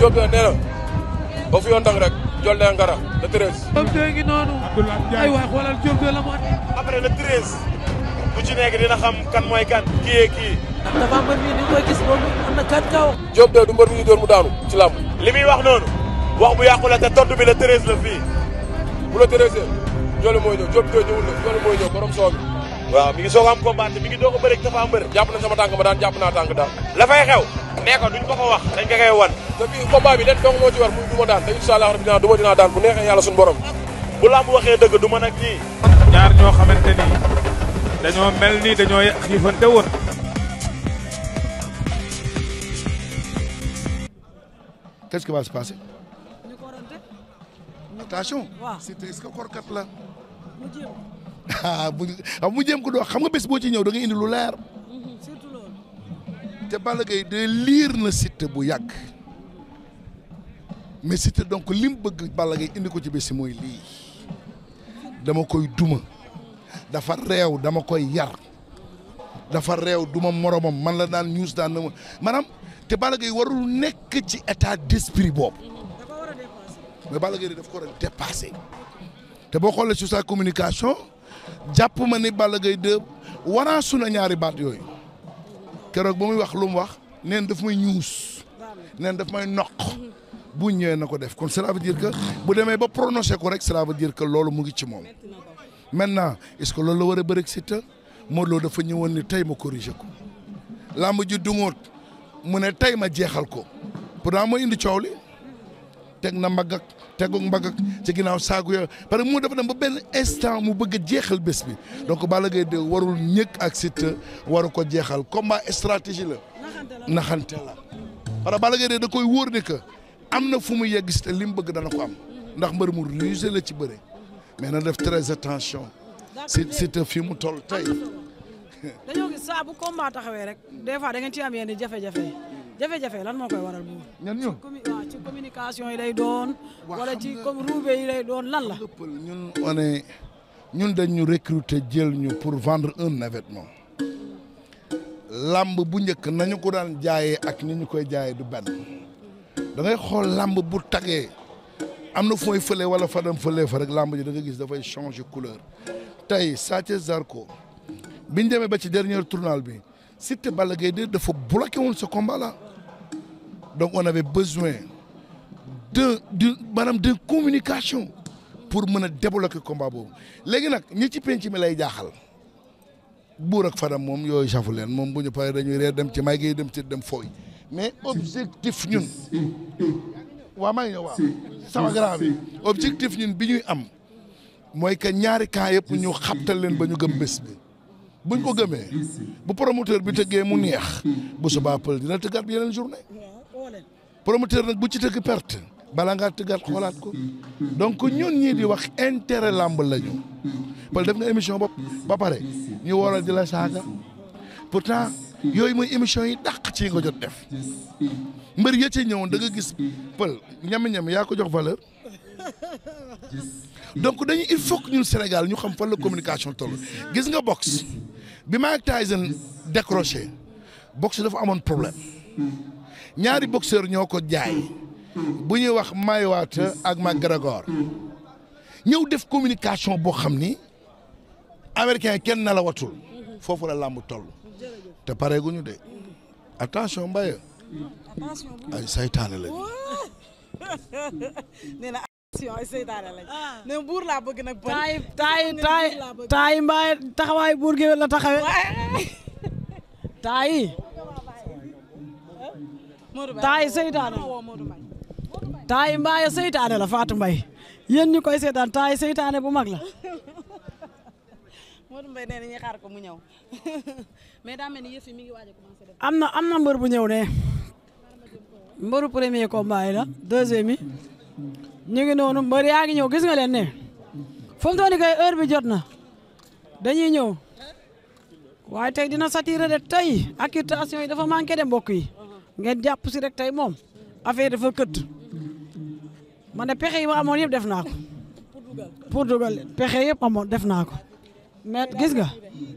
Diop nee na ba fi yoon dang rek jol ne ngara le 13. Diop de ngi noonu. ay waay xoolal Diop de la mu après le 13 bu ci nekk dina xam kan mooy kan. kii. dafa mbër mi ni koy gis moom am na kan kaw. Diop de du mbër mi ñu door mu daanu ci làmb. li muy wax noonu wax bu yàqu la te tontu bi le 13 la fii. bu le 13 Joli mooy ñëw Diop de ñëwul la Joli mooy ñëw borom soo bi. waaw mi ngi soog a am combat mi ngi doog a bëri Tapha Mbeur. jàpp na sama tànk ma daan jàpp naa tànk daal. la fay xew. nee ko duñ ko ko wax dañ ko koy wan. te bii combat bi leen dong moo ci war muy du ma daan te incha allah rabbi dinaa daan bu neexee yàlla suñu borom. bu lamb waxee dëgg du mën ak kii. ñaar ñoo xamante ni dañoo mel ni dañoo xiifante woon. Qu'est-ce qui va se passer? Attention. C'était est-ce que korkat la. mu jéem ko doo xam nga bés boo ci ñëw da nga indi lu leer. surtout loolu. te Balla Gaye de liir na Siteu bu yàgg mais Siteu donc li mu bëgg Balla Gaye indi ko ci bés mooy lii dama koy duma dafa réew dama koy yar dafa réew duma moromam man la daan ñuus daan na ma maanaam te Balla Gaye warul nekk ci état d'esprit boobu mais Balla Gaye daf ko war a dépasser te boo xoolee sur sa communication jàpp ma ni Balla Gaye 2 waraasu na ñaari baat yooyu keroog ba muy wax lu mu wax neen daf may ñuus neen daf may noq bu ñëwee na ko def kon cela veut dire que bu demee ba prononcé ko rek cela veut dire que loolu mu ngi ci moom maintenant est-ce que loolu la war a bëri Siteu Modou Lo dafa ñëwoon ni tey ma corrigé ko làmb ji dungoot mu ne tey ma jeexal ko pourtant moo indi coow li teg na mbagg ak tegu mbagg ak ci ginnaaw saaku ya parce que mu dafa dem ba benn instant mu bëgg a jeexal bés bi donc Balla Gaye de warul ñëkk ak Siteu waru ko jeexal combat stratégie la naxante la parce que Balla Gaye de da koy wóor ne que am na fu mu yegg Siteu li mu bëgg dana ko am ndax mbër mu rusé la ci bëre mais na def très attention Siteu fi mu toll tey dañoo gis saa bu combat taxawee rek des fois da ngeen ci am yenn jafe-jafe lan moo koy waral bu ñan ñun ci communication yi lay doon wala ci comme roube yi lay doon lan la ñun dañ ñu recruter jël ñu pour vendre un événement lamb bu njëkk nañu ko daan jaayee ak ni ñu koy jaayee du benn da ngay xool lamb bu tagee am na fu may fële wala fa dem fële fa rek lamb ji da nga gis dafay changer couleur tey Sa Thiès Zarko biñ demee ba ci dernier tournoi bi Siteu Balla Gaye de dafa bloqué woon ce combat là donc on avait besoin de communication pour mën a débloquer combat boobu léegi nag ñi ci penc mi lay jaaxal buur ak Fadam moom yooyu safu leen moom bu ñu paree dañuy reer dem ci may gi dem ci dem fooy mais objectif ñun waa maa ngi ñëw waaw sama grand bi objectif ñun bi ñuy am mooy que ñaari camp yëpp ñu xabtal leen ba ñu gëm bés bi buñ ko gëmee bu promoteur bi tëggee mu neex bu subaa pël dina tëggaat yeneen journée promoteur nag bu ci tëgg perte bala ngaa tëggaat xoolaat ko donc ñun ñii di wax intérêt lamb lañu pël def nga émission bopp ba pare ñu waral di la saaga pourtant yooyu mooy émission yi dàq ci nga jot def mbër ya ci ñëwoon da nga gis pël ñami-ñami yaa ko jox valeur donc dañu il faut que ñun Sénégal ñu xam fan la communication toll gis nga boxe bi Mike Tyson décroché boxe dafa amoon problème ñaari boxeur ñoo ko jaay bu ñuy wax Mayweather ak McGregor ñëw def communication boo xam ni américain kenn na la watul foofu la làmb toll te pareeguñu de attention Mbaye ay saytaane lañu ay seytaane lañ ne buur laa bëgg nag taay mbaay taxawaay buur gi la taxawe taay seytaane taay mbaay seytaane la Fatou Mbaye yéen ñu koy seetaan taay seytaane bu mag la Modou Mbaye nee na ñuy xaar ko mu ñëw mais daa mel ni yëf yi mi ngi waaj a commencé def am na mbër bu ñëw ne mbëru premier combat yi la deuxième yi ñu ngi noonu mbër yaa ngi ñëw gis nga leen ne fu mu toll nii kay heure bi jot na dañuy ñëw waaye tey dina saturé de tey accusation yi dafa manqué de mbokk yi ngeen jàpp si rek tey moom affaire dafa këtt ma ne pexe yi ma amoon yëpp def naa ko pour dugal pexe yëpp amoon def naa ko mais gis nga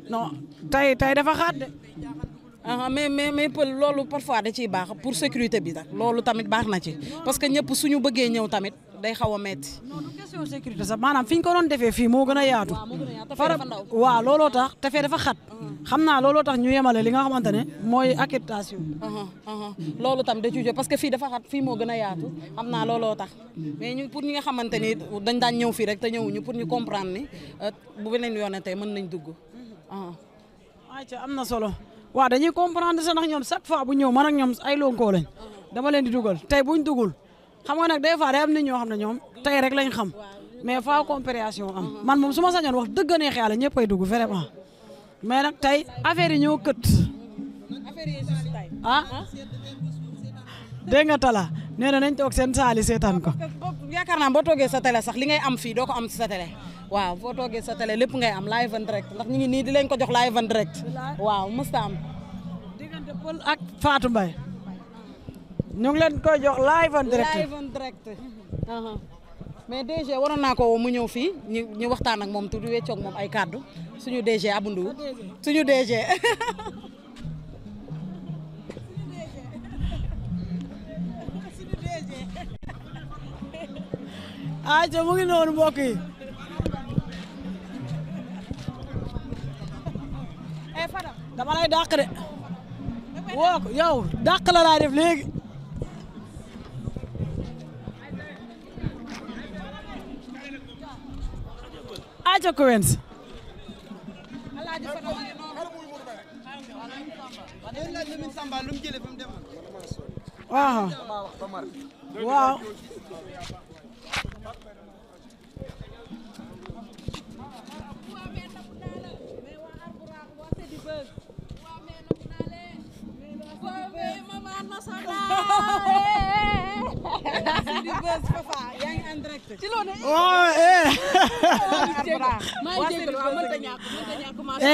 non tey dafa xaat de mais pël loolu parfois da ciy baax pour sécurité bi nag loolu tamit baax na ci parce que ñëpp suñu bëggee ñëw tamit day xaw a metti. non du question sécurité sax maanaam fi ñu ko doon defee fii moo gën a yaatu. waaw looloo tax te fee dafa xat. xam naa looloo tax ñu yemale li nga xamante ne mooy accréditation. loolu tam da ciy parce que fii dafa xat fii moo gën a yaatu xam naa looloo tax mais ñu pour ñi nga xamante ni dañ daan ñëw fii rek te ñëwuñu pour ñu comprendre ni bu beneen yoon tey mën nañ dugg. ayca am na solo waaw dañuy comprendre sax ndax ñoom chaque fois bu ñëw man ak ñoom ay lonkoo lañ dama leen di dugal tey buñ dugul xam nga nag des fois day am nit ñoo xam ne ñoom tey rek lañ xam mais fa compréhension am man moom su ma sañoon wax dëgg neex yàlla ñëpp ay dugg vraiment mais nag tey affaire yi ñoo kët dégg nga tala nee na nañ toog seen saali seetaan ko. yaakaar naa boo toogee sa télé sax li ngay am fii doo ko am si sa télé waaw boo toogee sa télé lépp ngay am live en direct ndax ñu ngi nii di leen ko jox live en direct waaw mësta am. diggante Pël ak Fatou Mbaye ñu ngi leen koy jox live en direct. live en direct. mais DG waroon naa ko woo mu ñëw fii ñu waxtaan ak moom tuuti weccoog moom ay kàddu suñu DG Abou Ndour suñu DG. ayca mu ngi noonu mbokk yi. dama lay dàq de. woo ko yow dàq la laay def léegi. ayca Quench. waaw.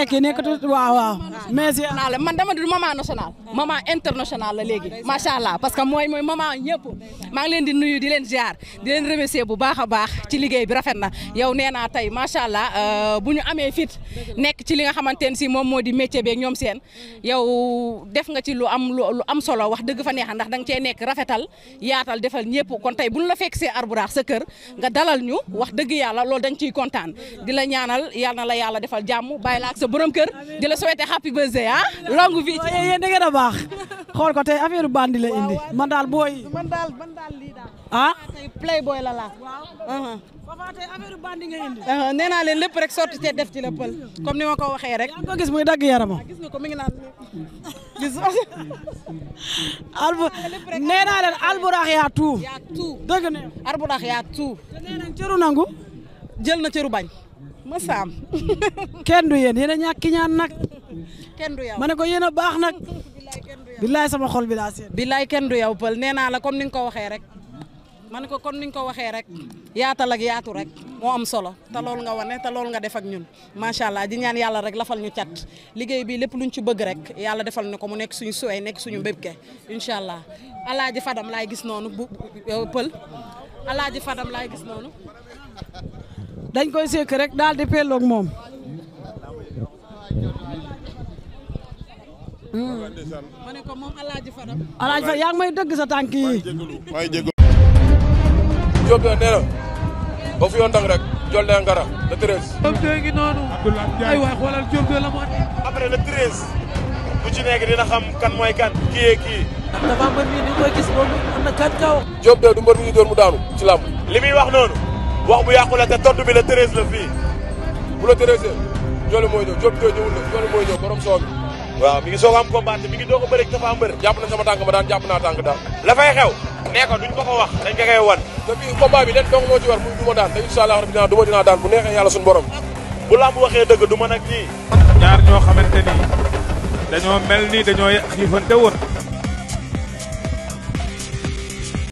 kii nekkatu waaw. mais man dama du maman national maman international la léegi macha allah parce que mooy maman ñëpp maa ngi leen di nuyu di leen ziar di leen remercier bu baax a baax ci liggéey bi rafet na yow nee naa tey macha allah bu ñu amee fit nekk ci li nga xamante ne si moom moo di métier beeg ñoom seen yow def nga ci lu am solo wax dëgg fa neexa ndax danga cee nekk rafetal yaatal defal ñëpp kon tey bu ñu la fekk see Arbouraax sa kër nga dalal ñu wax dëgg yàlla loolu dañ ciy kontaan di la ñaanal yal na la yàlla defal jàmm bàyyi la ak sa borom kër di la souhaiter happy birthday longue vie. yéen da ngeen a baax xool ko tey affaire bandi la indi man daal booy. man daal lii daal. tey playboy la laa. Papa tey affaire bandi nga indi. nee naa leen lépp rek sotti te def ci la pël comme ni ma ko waxee rek. yaa ngi ko gis muy dagg yaramam. gis nga ko mi ngi naan gis. nee naa leen Arbouraax yaa tout. yaa tout dëgg ne. Arbouraax yaa tout. te nee nañ cëru nangu. jël na cëru bañ. ma saam. kenn du yéen a ñàkk ñaan nag. kenn du yow ma ne ko yéen a baax nag. billaay sama xol bi laa seet. billaay kenn du yow pël nee naa la comme ni nga ko waxee rek. ma ne ko kon ni nga ko waxee rek yaatal ak yaatu rek moo am solo te loolu nga wane te loolu nga def ak ñun macha allah di ñaan yàlla rek lafal ñu cat liggéey bi lépp luñ ci bëgg rek yàlla defal ñu ko mu nekk suñu suwee nekk suñu mbébke incha allah alaaji Fadam laay gis noonu bu pël alaaji Fadam laay gis noonu. dañ koy sekk rek daal di pelloog moom. ma ne ko moom alaaji Fadam. alaaji Fadam yaa ngi may dëgg sa tànk yi. Diop nee na ba fu yoon dang rek jol ne ngara le 13. Diop de ngi noonu. ay waay xoolal Diop de la mu andi. après le 13 bu ci nekk dina xam kan mooy kan kii kii. dafa mbër mi ni koy gis moom am na kan kaw. Diop de du mbër mi ñu door mu daanu ci làmb. li muy wax noonu wax bu yàqu la te tontu bi le 13 la fii. bu le 13 Joli mooy ñëw Diop de ñëwul la Joli mooy ñëw borom soo bi. waaw mi ngi soog am combat mi ngi doog a bëri Tapha Mbeur. jàpp na sama tànk ma daan jàpp naa tànk daal. la fay xew. nee ko duñ ko ko wax dañ ko koy wan. te bii combat bi leen dong moo ci war muy du ma daan te incha allah rabbi dinaa daan bu neexee yàlla suñu borom. bu lamb waxee dëgg du mën ak ñii. ñaar ñoo xamante ni dañoo mel ni dañoo xiifante woon